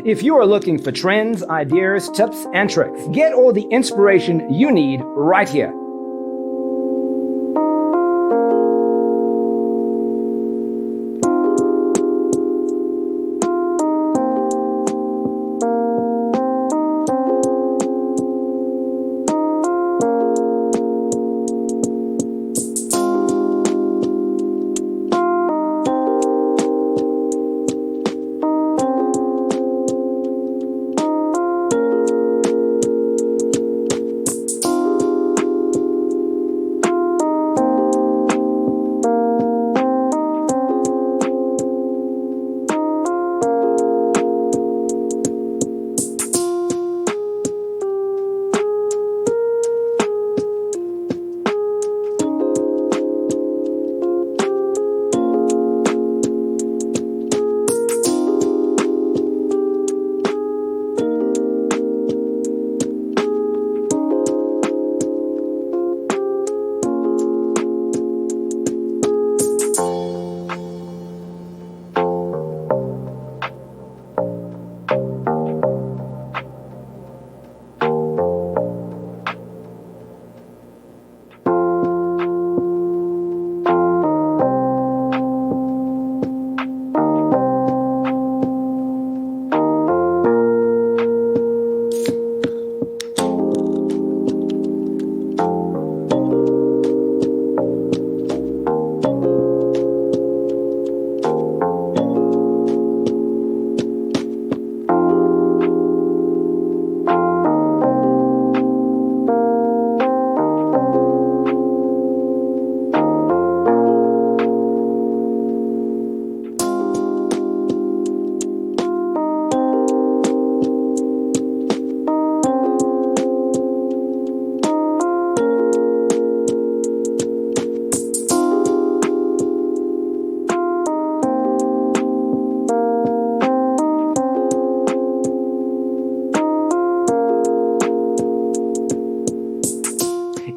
If you are looking for trends, ideas, tips, and tricks, get all the inspiration you need right here.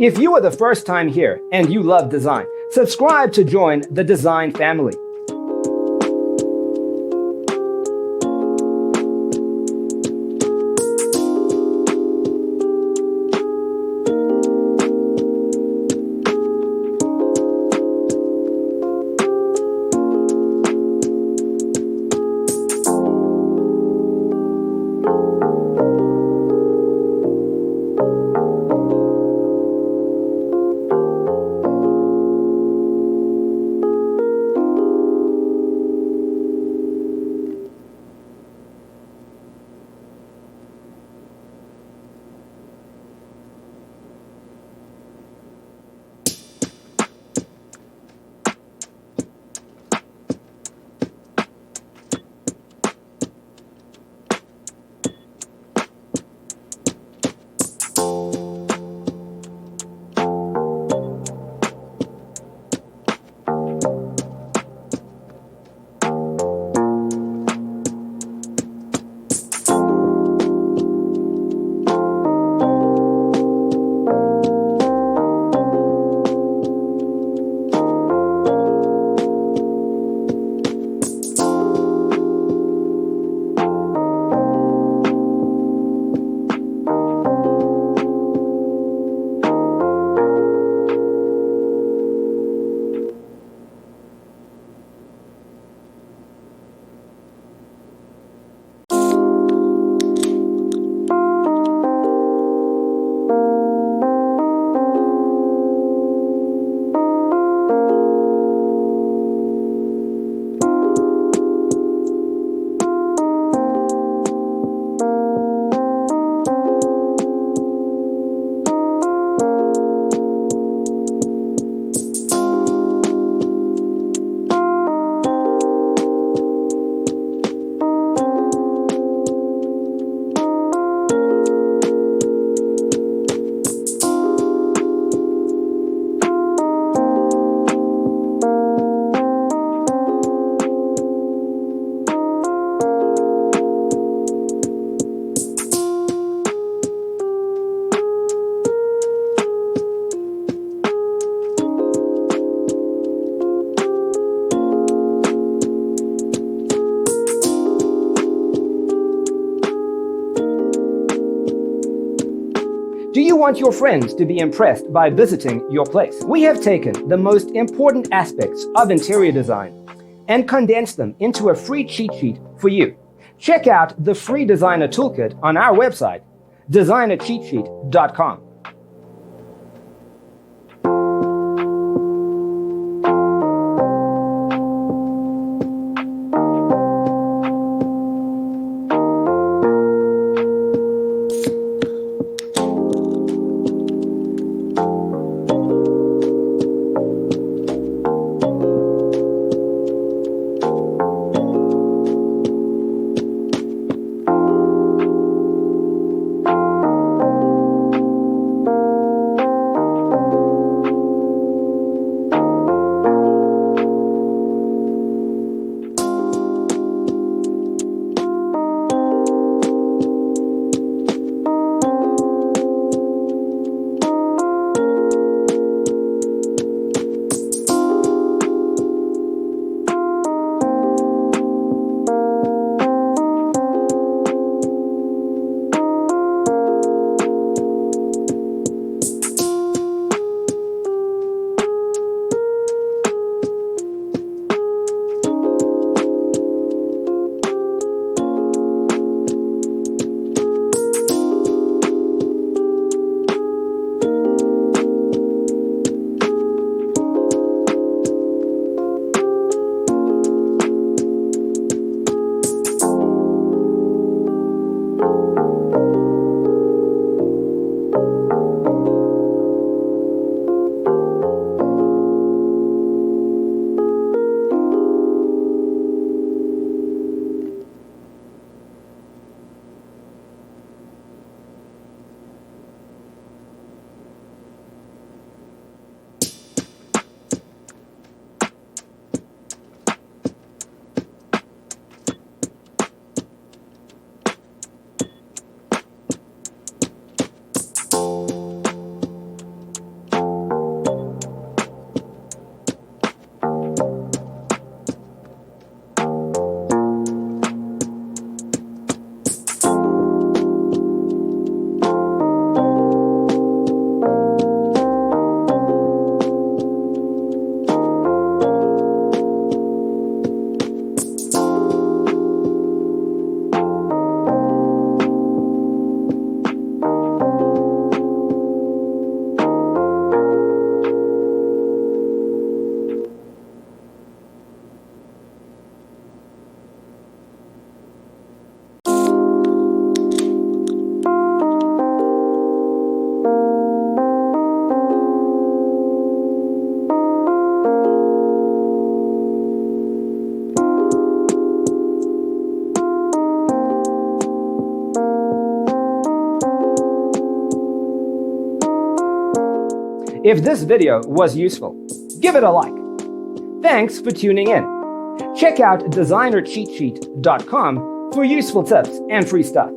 If you are the first time here and you love design, subscribe to join the design family. Do you want your friends to be impressed by visiting your place? We have taken the most important aspects of interior design and condensed them into a free cheat sheet for you. Check out the free designer toolkit on our website, designercheatsheet.com. If this video was useful, give it a like. Thanks for tuning in. Check out designercheatsheet.com for useful tips and free stuff.